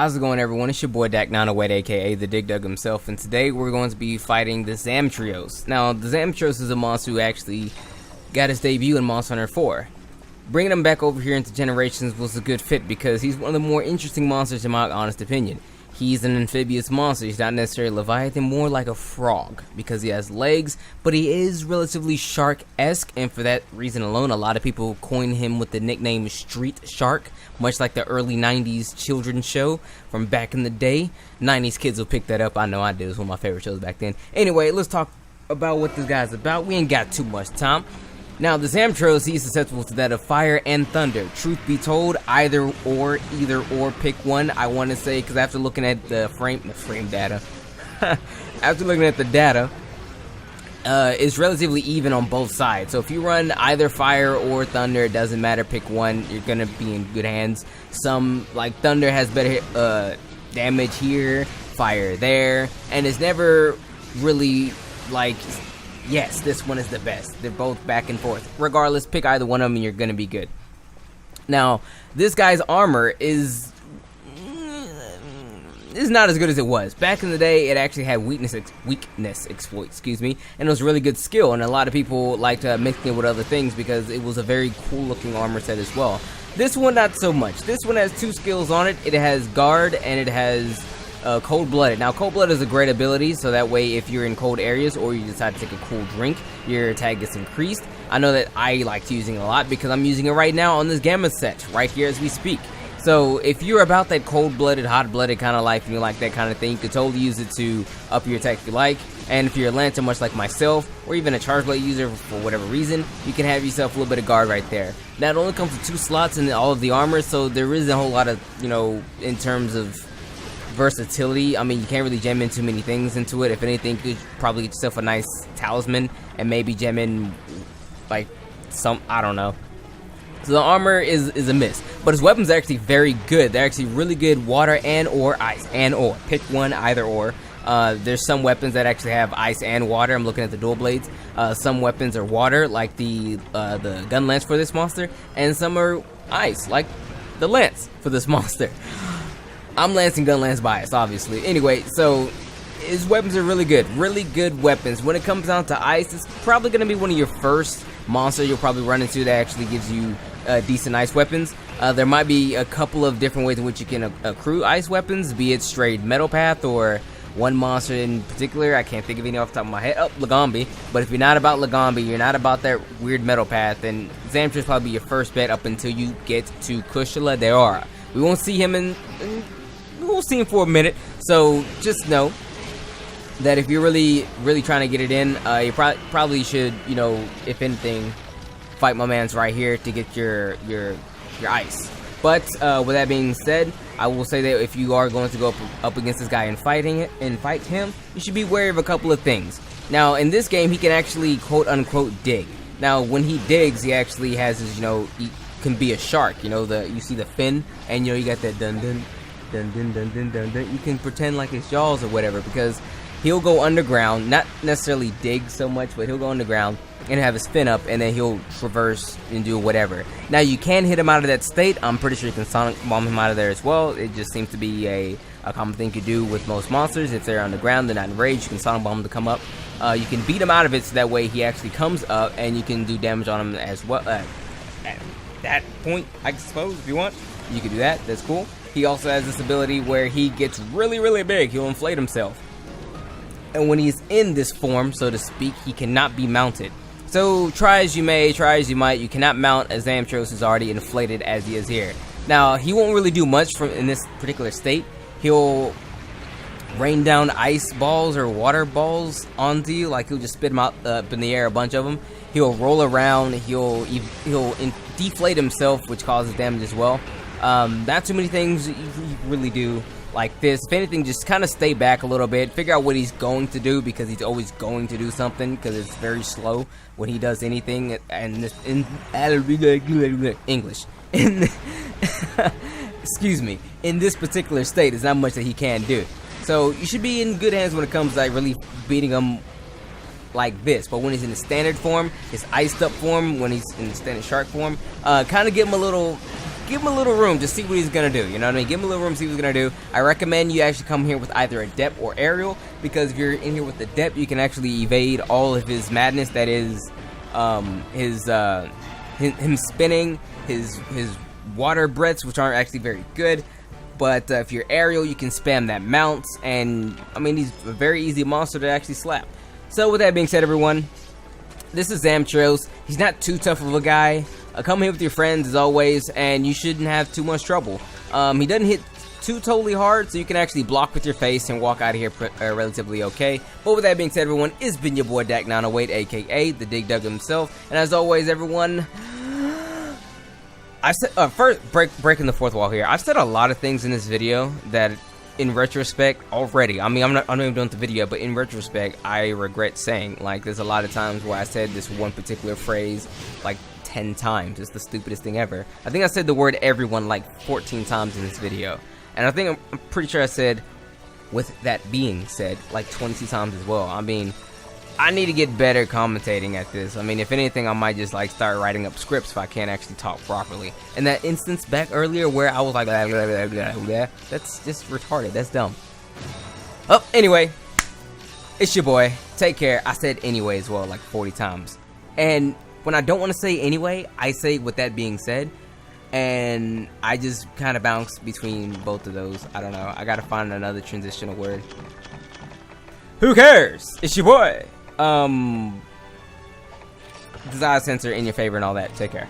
How's it going, everyone? It's your boy Dak908, aka the Dig Dug himself, and today we're going to be fighting the Zamtrios. Now, the Zamtrios is a monster who actually got his debut in Monster Hunter 4. Bringing him back over here into Generations was a good fit because he's one of the more interesting monsters in my honest opinion. He's an amphibious monster. He's not necessarily a Leviathan, more like a frog because he has legs, but he is relatively shark-esque, and for that reason alone, a lot of people coin him with the nickname Street Shark, much like the early 90s children's show from back in the day. 90s kids will pick that up. I know I did. It was one of my favorite shows back then. Anyway, let's talk about what this guy's about. We ain't got too much time. Now, the Zamtrios, he's susceptible to that of fire and thunder. Truth be told, either or, pick one. I want to say, because after looking at the frame data, after looking at the data, it's relatively even on both sides. So if you run either fire or thunder, it doesn't matter, pick one. You're going to be in good hands. Some, like thunder, has better damage here, fire there, and it's never really like, yes, this one is the best. They're both back and forth. Regardless, pick either one of them and you're going to be good. Now, this guy's armor is not as good as it was. Back in the day, it actually had weakness exploit, and it was really good skill, and a lot of people liked mixing it with other things because it was a very cool looking armor set as well. This one, not so much. This one has two skills on it. It has guard and it has cold-blooded. Now, cold-blooded is a great ability, so that way if you're in cold areas or you decide to take a cool drink, your attack gets increased. I know that I like using it a lot because I'm using it right now on this Gamma set, right here as we speak. So if you're about that cold-blooded, hot-blooded kind of life and you like that kind of thing, you can totally use it to up your attack if you like. And if you're a Lancer, much like myself, or even a Charge Blade user for whatever reason, you can have yourself a little bit of guard right there. Now, it only comes with 2 slots in all of the armor, so there isn't a whole lot of, in terms of versatility. I mean, you can't really jam in too many things into it. If anything, you could probably get yourself a nice talisman and maybe jam in like some, I don't know. So the armor is a miss, but his weapons are actually very good. They're actually really good water and or ice and or. Pick one, either or. There's some weapons that actually have ice and water. I'm looking at the dual blades. Some weapons are water, like the gun lance for this monster, and some are ice, like the lance for this monster. I'm Lance and Gun Lance bias, obviously. Anyway, so his weapons are really good weapons. When it comes down to ice, it's probably going to be one of your first monsters you'll probably run into that actually gives you decent ice weapons. There might be a couple of different ways in which you can accrue ice weapons, be it straight Metal Path or one monster in particular. I can't think of any off the top of my head. Lagambi. But if you're not about Lagambi, you're not about that weird Metal Path, then Zamtrios probably be your first bet up until you get to Kushala Daora. We won't see him we'll see him for a minute, so just know that if you're really trying to get it in, you probably should, if anything, fight my man's right here to get your ice. But with that being said, I will say that if you are going to go up against this guy and fight him, you should be wary of a couple of things. Now, in this game, he can actually quote unquote dig. Now, when he digs, he actually has his, he can be a shark. You see the fin, and you got that dun dun. Dun, dun, dun, dun, dun, dun. You can pretend like it's Jaws or whatever, because he'll go underground, not necessarily dig so much, but he'll go underground and have his fin up, and then he'll traverse and do whatever. Now, you can hit him out of that state. I'm pretty sure you can Sonic Bomb him out of there as well. It just seems to be a common thing to do with most monsters. If they're on the ground, they're not enraged, you can Sonic Bomb to come up. You can beat him out of it so that way he actually comes up, and you can do damage on him as well. At that point, I suppose, if you want, you can do that. That's cool. He also has this ability where he gets really big. He'll inflate himself. And when he's in this form, so to speak, he cannot be mounted. So try as you may, try as you might, you cannot mount a Zamtrios who's already inflated as he is here. Now, he won't really do much in this particular state. He'll rain down ice balls or water balls onto you. Like, he'll just spit them out up in the air, a bunch of them. He'll roll around. He'll deflate himself, which causes damage as well. Not too many things you really do like this. If anything, just kind of stay back a little bit, figure out what he's going to do, because he's always going to do something, because it's very slow when he does anything. And in English, excuse me, in this particular state, there's not much that he can do. So you should be in good hands when it comes to like really beating him like this. But when he's in the standard form, his iced up form, when he's in the standard shark form, kind of give him a little give him a little room to see what he's gonna do. You know what I mean? Give him a little room to see what he's gonna do. I recommend you actually come here with either a depth or aerial, because if you're in here with the depth, you can actually evade all of his madness. That is, him spinning, his water breaths, which aren't actually very good. But if you're aerial, you can spam that mounts, and I mean, he's a very easy monster to actually slap. So with that being said, everyone, this is Zamtrios. He's not too tough of a guy. Come here with your friends as always, and you shouldn't have too much trouble. He doesn't hit too totally hard, so you can actually block with your face and walk out of here relatively okay. But with that being said, everyone, it's been your boy Dak908, aka the Dig Dug himself, and as always, everyone, I said first breaking the fourth wall here. I've said a lot of things in this video that, in retrospect, already, I mean, I'm not even done with the video, but in retrospect, I regret saying. Like, there's a lot of times where I said this one particular phrase like 10 times. It's the stupidest thing ever. I think I said the word everyone like 14 times in this video, and I think I'm pretty sure I said, with that being said, like 22 times as well. I mean, I need to get better commentating at this. I mean, if anything, I might just like start writing up scripts if I can't actually talk properly. In that instance back earlier where I was like, blah, blah, blah, blah, blah, that's just retarded. That's dumb. Oh, anyway, it's your boy. Take care. I said anyway as well, like 40 times. And when I don't want to say anyway, I say with that being said. And I just kind of bounce between both of those. I don't know. I gotta find another transitional word. Who cares? It's your boy. Desire sensor in your favor and all that. Take care.